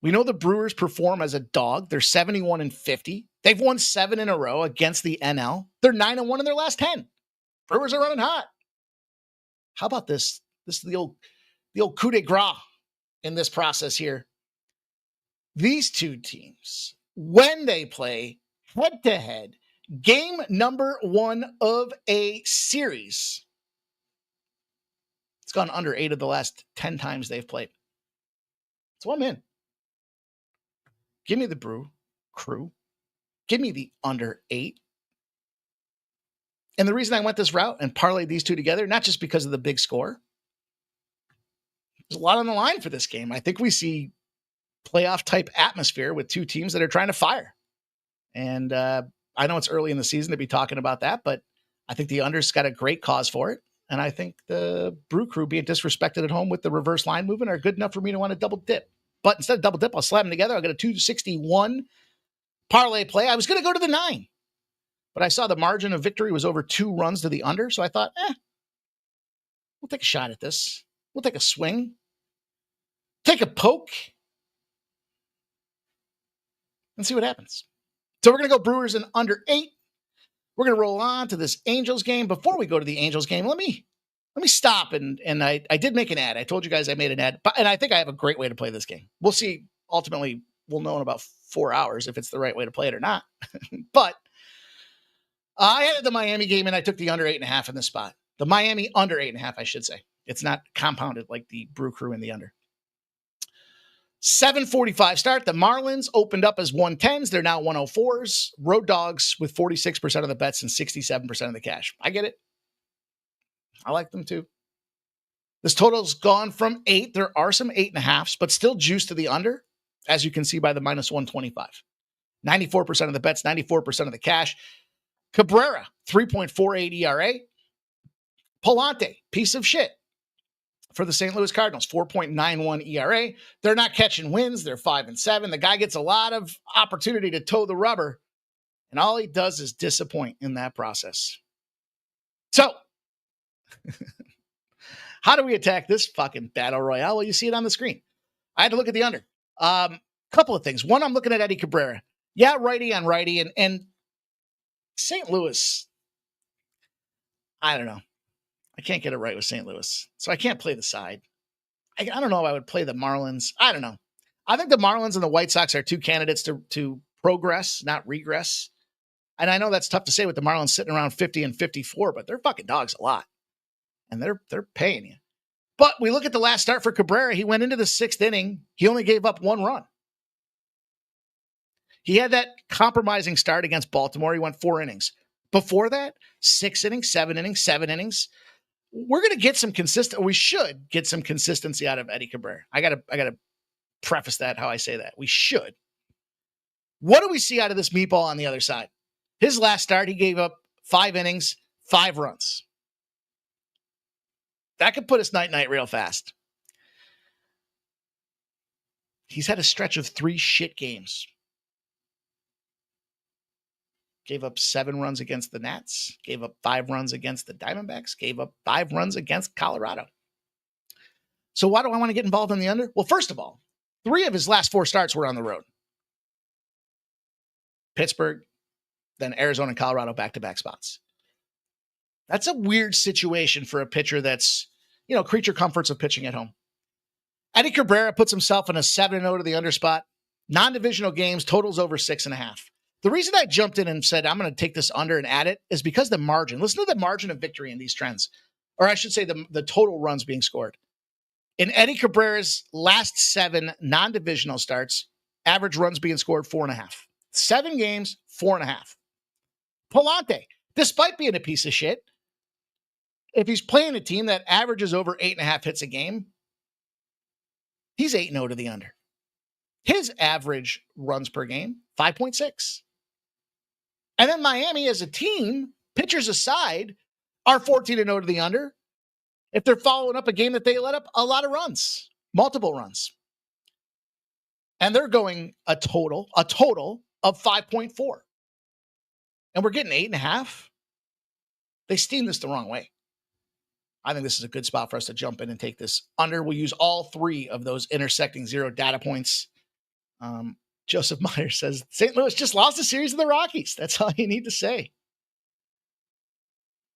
We know the Brewers perform as a dog. They're 71-50. They've won 7 in a row against the NL. They're 9-1 in their last 10. Brewers are running hot. How about this? This is the old coup de grace in this process here. These two teams, when they play head-to-head, game number 1 of a series, it's gone under 8 of the last 10 times they've played. So I'm in. Give me the Brew Crew. Give me the under 8. And the reason I went this route and parlayed these two together, not just because of the big score. There's a lot on the line for this game. I think we see playoff type atmosphere with two teams that are trying to fire. And I know it's early in the season to be talking about that, but I think the under's got a great cause for it. And I think the Brew Crew being disrespected at home with the reverse line movement are good enough for me to want to double dip. But instead of double dip, I'll slam them together. I'll get a 261 parlay play. I was going to go to the 9, but I saw the margin of victory was over 2 runs to the under. So I thought, we'll take a shot at this. We'll take a swing. Take a poke. And see what happens. So we're going to go Brewers in under 8. We're going to roll on to this Angels game. Before we go to the Angels game, let me stop. And I did make an ad. I told you guys I made an ad. And I think I have a great way to play this game. We'll see. Ultimately, we'll know in about 4 hours if it's the right way to play it or not. But I added the Miami game, and I took the under 8.5 in this spot. The Miami under 8.5, I should say. It's not compounded like the Brew Crew in the under. 7:45 start. The Marlins opened up as 110s. They're now 104s. Road Dogs with 46% of the bets and 67% of the cash. I get it. I like them too. This total's gone from 8. There are some 8.5s, but still juice to the under, as you can see by the minus 125. 94% of the bets, 94% of the cash. Cabrera, 3.48 ERA. Palante, piece of shit. For the St. Louis Cardinals, 4.91 ERA. They're not catching wins. They're 5-7. The guy gets a lot of opportunity to toe the rubber, and all he does is disappoint in that process. So, how do we attack this fucking battle royale? Well, you see it on the screen. I had to look at the under. Couple of things. One, I'm looking at Eddie Cabrera. Yeah, righty on righty, and St. Louis, I don't know. I can't get it right with St. Louis, so I can't play the side. don't know if I would play the Marlins. I don't know. I think the Marlins and the White Sox are two candidates to progress, not regress. And I know that's tough to say with the Marlins sitting around 50 and 54, but they're fucking dogs a lot. And they're paying you. But we look at the last start for Cabrera. He went into the 6th inning. He only gave up 1 run. He had that compromising start against Baltimore. He went 4 innings. Before that, 6 innings, 7 innings, 7 innings. We're going to get some we should get some consistency out of Eddie Cabrera. I gotta preface that how I say that. We should. What do we see out of this meatball on the other side? His last start, he gave up 5 innings, 5 runs. That could put us night-night real fast. He's had a stretch of 3 shit games. Gave up 7 runs against the Nats. Gave up 5 runs against the Diamondbacks. Gave up 5 runs against Colorado. So why do I want to get involved in the under? Well, first of all, 3 of his last 4 starts were on the road. Pittsburgh, then Arizona and Colorado back-to-back spots. That's a weird situation for a pitcher that's, creature comforts of pitching at home. Eddie Cabrera puts himself in a 7-0 to the under spot. Non-divisional games, totals over 6.5. The reason I jumped in and said I'm going to take this under and add it is because the margin. Listen to the margin of victory in these trends. Or I should say the total runs being scored. In Eddie Cabrera's last 7 non-divisional starts, average runs being scored 4.5. 7 games, 4.5. Palante, despite being a piece of shit, if he's playing a team that averages over 8.5 hits a game, he's 8-0 to the under. His average runs per game, 5.6. And then Miami as a team, pitchers aside, are 14-0 to the under if they're following up a game that they let up a lot of runs, multiple runs. And they're going a total of 5.4. And we're getting 8.5. They steamed this the wrong way. I think this is a good spot for us to jump in and take this under. We'll use all 3 of those intersecting 0 data points. Joseph Meyer says, St. Louis just lost a series of the Rockies. That's all you need to say.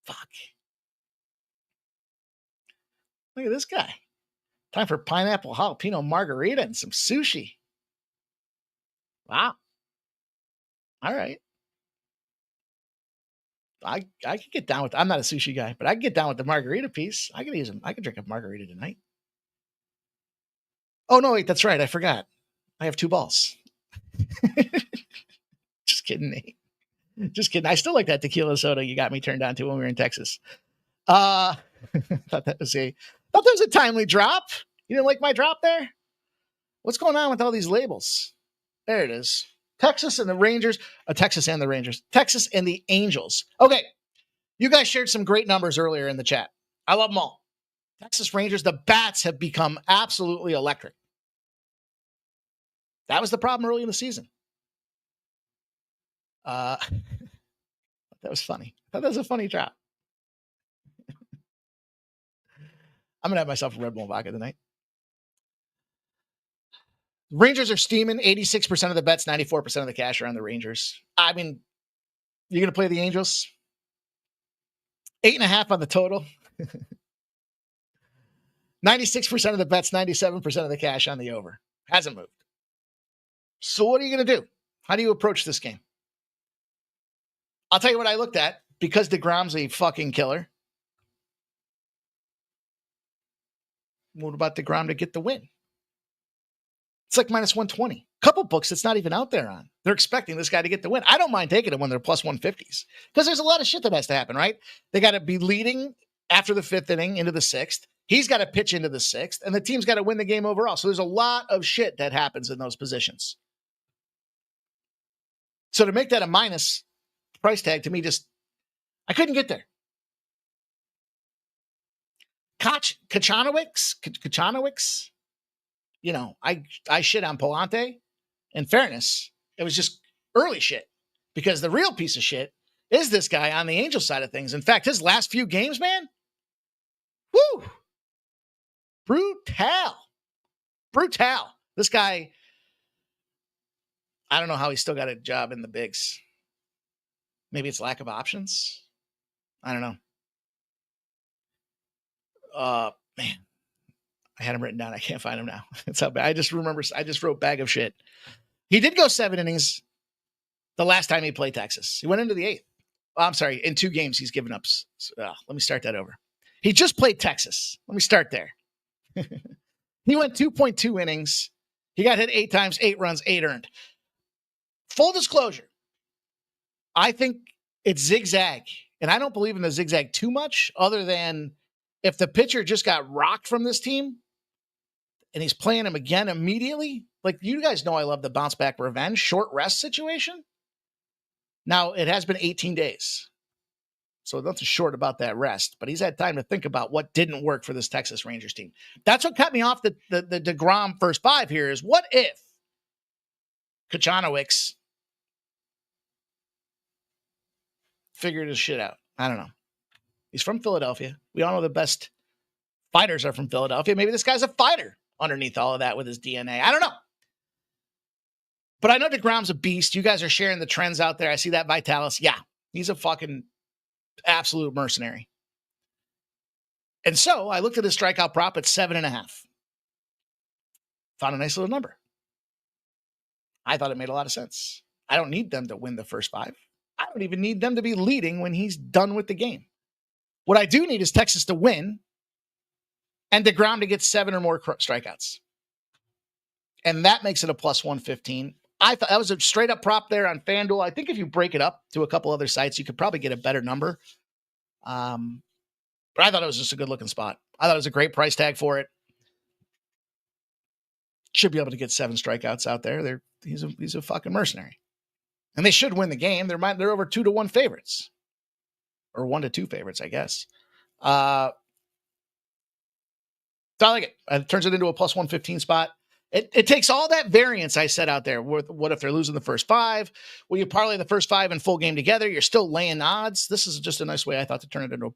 Fuck. Look at this guy. Time for pineapple jalapeno margarita and some sushi. Wow. All right. I could get down with, I'm not a sushi guy, but I can get down with the margarita piece. I could drink a margarita tonight. Oh, no, wait, that's right. I forgot. I have 2 balls. Just kidding, Nate. Just kidding. I still like that tequila soda you got me turned on to when we were in Texas. Thought that was a timely drop. You didn't like my drop there? What's going on with all these labels? There it is. Texas and the Rangers. Texas and the Rangers. Texas and the Angels. Okay. You guys shared some great numbers earlier in the chat. I love them all. Texas Rangers, the bats have become absolutely electric. That was the problem early in the season. That was funny. I thought that was a funny drop. I'm going to have myself a Red Bull vodka tonight. Rangers are steaming. 86% of the bets, 94% of the cash are on the Rangers. I mean, you're going to play the Angels? 8.5 on the total. 96% of the bets, 97% of the cash on the over. Hasn't moved. So what are you going to do? How do you approach this game? I'll tell you what I looked at. Because DeGrom's a fucking killer. What about DeGrom to get the win? It's like minus 120. Couple books it's not even out there on. They're expecting this guy to get the win. I don't mind taking it when they're plus 150s. Because there's a lot of shit that has to happen, right? They got to be leading after the 5th inning into the 6th. He's got to pitch into the 6th. And the team's got to win the game overall. So there's a lot of shit that happens in those positions. So to make that a minus price tag, to me, I couldn't get there. Kachanowicz, I shit on Palante. In fairness, it was just early shit. Because the real piece of shit is this guy on the Angel side of things. In fact, his last few games, man, woo, brutal. This guy, I don't know how he still got a job in the bigs. Maybe it's lack of options. I don't know. Man, I had him written down. I can't find him now. It's how bad. I just wrote bag of shit. He did go 7 innings the last time he played Texas. He went into the 8th. Oh, I'm sorry. In 2 games, he's given up. Let me start that over. He just played Texas. Let me start there. He went 2.2 innings. He got hit 8 times, 8 runs, 8 earned. Full disclosure, I think it's zigzag. And I don't believe in the zigzag too much, other than if the pitcher just got rocked from this team and he's playing him again immediately. Like, you guys know I love the bounce back revenge, short rest situation. Now, it has been 18 days. So nothing short about that rest, but he's had time to think about what didn't work for this Texas Rangers team. That's what cut me off the DeGrom first 5 here is, what if Kachanowicz figured his shit out? I don't know. He's from Philadelphia. We all know the best fighters are from Philadelphia. Maybe this guy's a fighter underneath all of that with his DNA. I don't know. But I know DeGrom's a beast. You guys are sharing the trends out there. I see that Vitalis. Yeah, he's a fucking absolute mercenary. And so I looked at his strikeout prop at 7.5. Found a nice little number. I thought it made a lot of sense. I don't need them to win the first 5. I don't even need them to be leading when he's done with the game. What I do need is Texas to win and DeGrom to get 7 or more strikeouts. And that makes it a plus 115. I thought that was a straight up prop there on FanDuel. I think if you break it up to a couple other sites, you could probably get a better number. But I thought it was just a good looking spot. I thought it was a great price tag for it. Should be able to get 7 strikeouts out there. He's a fucking mercenary. And they should win the game. They're over 2-1 favorites. Or 1-2 favorites, I guess. So I like it. It turns it into a plus 115 spot. It takes all that variance I said out there. What if they're losing the first 5? Well, you parlay the first 5 and full game together. You're still laying odds. This is just a nice way, I thought, to turn it into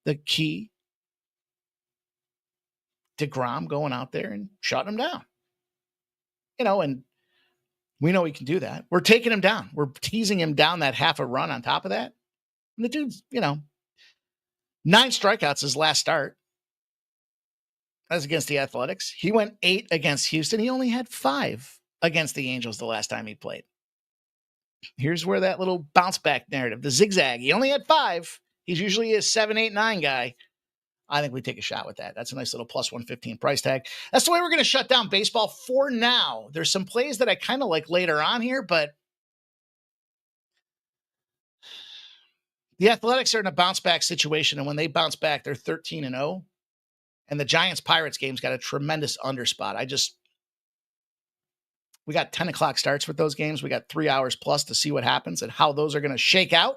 the key. DeGrom going out there and shutting him down. And we know he can do that. We're taking him down. We're teasing him down that half a run on top of that. And the dude's, 9 strikeouts his last start. That's against the Athletics. He went 8 against Houston. He only had 5 against the Angels the last time he played. Here's where that little bounce back narrative, the zigzag. He only had 5. He's usually a 7, 8, 9 guy. I think we take a shot with that. That's a nice little plus 115 price tag. That's the way we're going to shut down baseball for now. There's some plays that I kind of like later on here, but the Athletics are in a bounce back situation. And when they bounce back, they're 13-0. And the Giants-Pirates game's got a tremendous underspot. We got 10 o'clock starts with those games. We got 3 hours plus to see what happens and how those are going to shake out.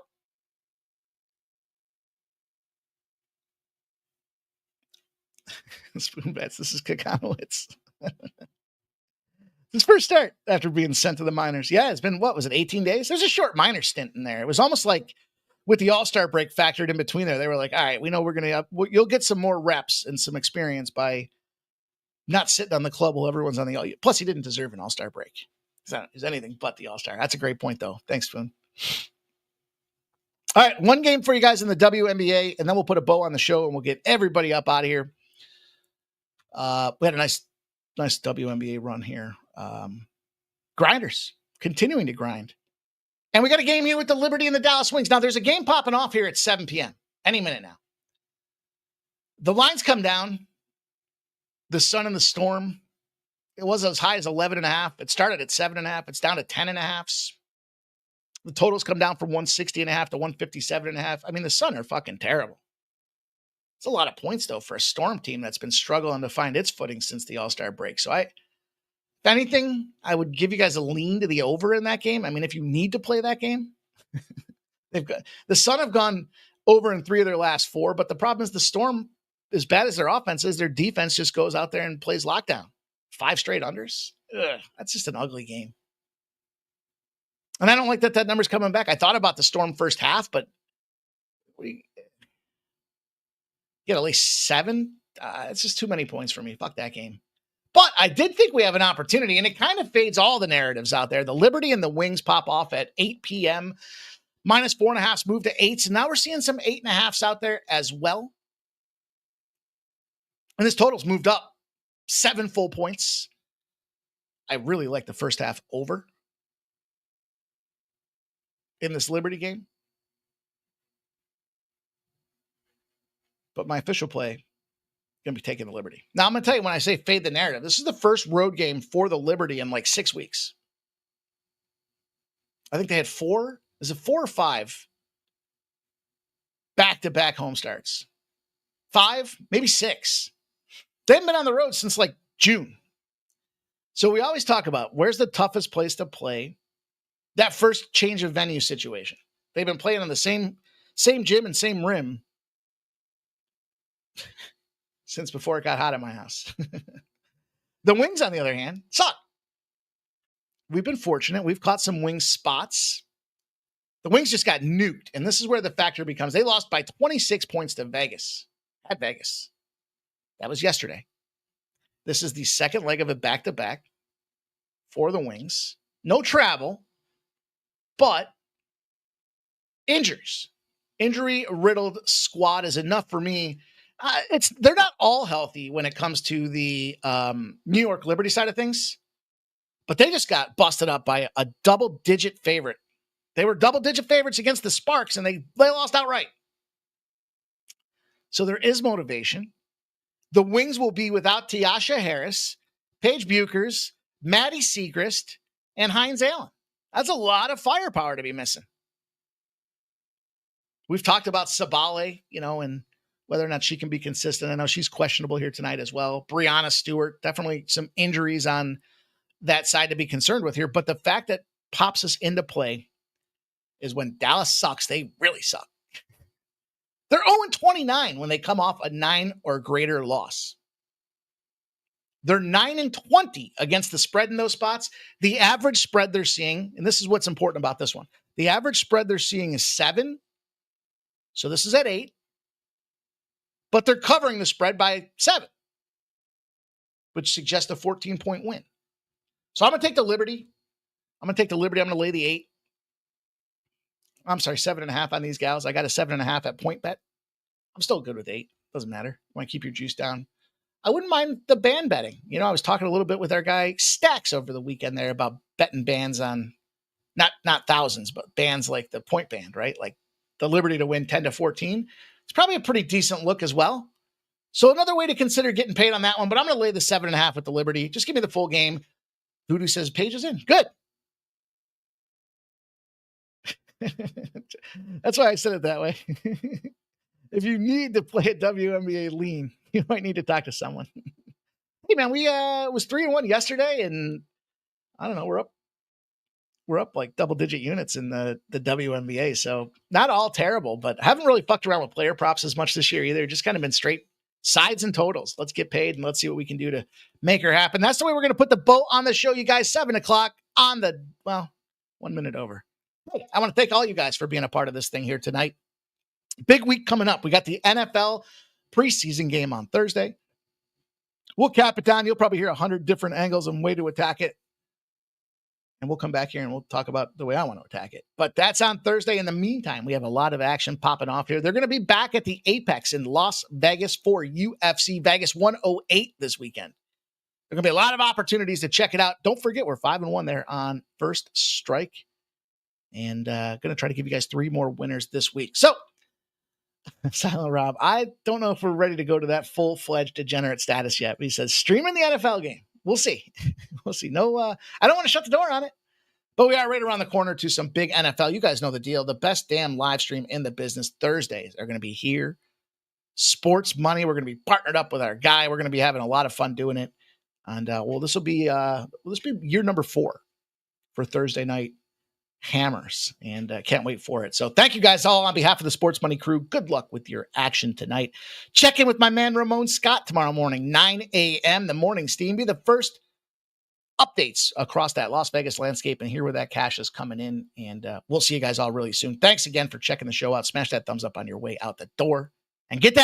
Spoon bets. This is Kakanowitz. His first start after being sent to the minors. Yeah, it's been, 18 days? There's a short minor stint in there. It was almost like with the All-Star break factored in between there, they were like, all right, we know we're going to, you'll get some more reps and some experience not sitting on the club while everyone's on the all. Plus, he didn't deserve an All-Star break. He's anything but the All-Star. That's a great point, though. Thanks, Spoon. All right, one game for you guys in the WNBA, and then we'll put a bow on the show, and we'll get everybody up out of here. We had a nice WNBA run here. Grinders continuing to grind. And we got a game here with the Liberty and the Dallas Wings. Now, there's a game popping off here at 7 p.m. Any minute now. The lines come down. The sun and the storm. It was as high as 11.5. It started at 7.5. It's down to 10.5. The totals come down from 160.5 to 157.5. I mean, the Sun are fucking terrible. It's a lot of points, though, for a Storm team that's been struggling to find its footing since the All-Star break. So if anything, I would give you guys a lean to the over in that game. I mean, if you need to play that game, the Sun have gone over in 3 of their last 4, but the problem is the Storm, as bad as their offense is, their defense just goes out there and plays lockdown. 5 straight unders. Ugh, that's just an ugly game. And I don't like that number's coming back. I thought about the Storm first half, but we get at least 7. It's just too many points for me. Fuck that game. But I did think we have an opportunity, and it kind of fades all the narratives out there. The Liberty and the Wings pop off at 8 p.m. Minus 4.5s move to 8s. And now we're seeing some 8.5s out there as well. And this total's moved up 7 full points. I really like the first half over in this Liberty game. But my official play, going to be taking the Liberty. Now, I'm going to tell you, when I say fade the narrative, this is the first road game for the Liberty in like 6 weeks. I think they had 4. Is it 4 or 5 back-to-back home starts? 5, maybe 6. They haven't been on the road since like June. So we always talk about where's the toughest place to play that first change of venue situation. They've been playing on the same gym and same rim since before it got hot at my house. The Wings, on the other hand, suck. We've been fortunate. We've caught some Wings spots. The Wings just got nuked, and this is where the factor becomes. They lost by 26 points to Vegas, at Vegas. That was yesterday. This is the second leg of a back-to-back for the Wings. No travel, but injuries. Injury-riddled squad is enough for me. They're not all healthy when it comes to the New York Liberty side of things, but they just got busted up by a double-digit favorite. They were double-digit favorites against the Sparks, and they lost outright. So there is motivation. The Wings will be without Tiasha Harris, Paige Buchers, Maddie Segrist, and Hines Allen. That's a lot of firepower to be missing. We've talked about Sabale, and whether or not she can be consistent. I know she's questionable here tonight as well. Brianna Stewart, definitely some injuries on that side to be concerned with here. But the fact that pops us into play is when Dallas sucks, they really suck. They're 0-29 when they come off a 9 or greater loss. They're 9-20 against the spread in those spots. The average spread they're seeing, and this is what's important about this one, the average spread they're seeing is 7. So this is at 8. But they're covering the spread by 7, which suggests a 14-point win. So I'm going to take the Liberty. I'm going to lay the 8. I'm sorry, 7.5 on these gals. I got a 7.5 at point bet. I'm still good with 8. Doesn't matter. You want to keep your juice down. I wouldn't mind the band betting. I was talking a little bit with our guy Stacks over the weekend there about betting bands on not thousands, but bands like the point band, right? Like the Liberty to win 10-14. It's probably a pretty decent look as well. So another way to consider getting paid on that one, but I'm going to lay the 7.5 with the Liberty. Just give me the full game. Voodoo says Paige is in. Good. That's why I said it that way. If you need to play a WNBA lean, you might need to talk to someone. Hey man, we was 3-1 yesterday, and I don't know, we're up like double-digit units in the WNBA, so not all terrible, but I haven't really fucked around with player props as much this year either. Just kind of been straight sides and totals. Let's get paid and let's see what we can do to make her happen. That's the way we're going to put the bow on the show, you guys. 7 o'clock on the 1 minute over. Hey, I want to thank all you guys for being a part of this thing here tonight. Big week coming up. We got the NFL preseason game on Thursday. We'll cap it down. You'll probably hear 100 different angles and way to attack it. And we'll come back here and we'll talk about the way I want to attack it. But that's on Thursday. In the meantime, we have a lot of action popping off here. They're going to be back at the Apex in Las Vegas for UFC Vegas 108 this weekend. There are going to be a lot of opportunities to check it out. Don't forget, we're 5-1 there on First Strike. And going to try to give you guys 3 more winners this week. So, Silent Rob, I don't know if we're ready to go to that full-fledged degenerate status yet. But he says, streaming the NFL game. We'll see. We'll see. No, I don't want to shut the door on it. But we are right around the corner to some big NFL. You guys know the deal. The best damn live stream in the business. Thursdays are going to be here. Sports Money. We're going to be partnered up with our guy. We're going to be having a lot of fun doing it. And, this will be year number 4 for Thursday night hammers, and can't wait for it. So thank you guys all on behalf of the Sports Money crew. Good luck with your action tonight. Check in with my man Ramon Scott tomorrow morning, 9 a.m. The morning steam. Be the first updates across that Las Vegas landscape and hear where that cash is coming in. And we'll see you guys all really soon. Thanks again for checking the show out. Smash that thumbs up on your way out the door and get that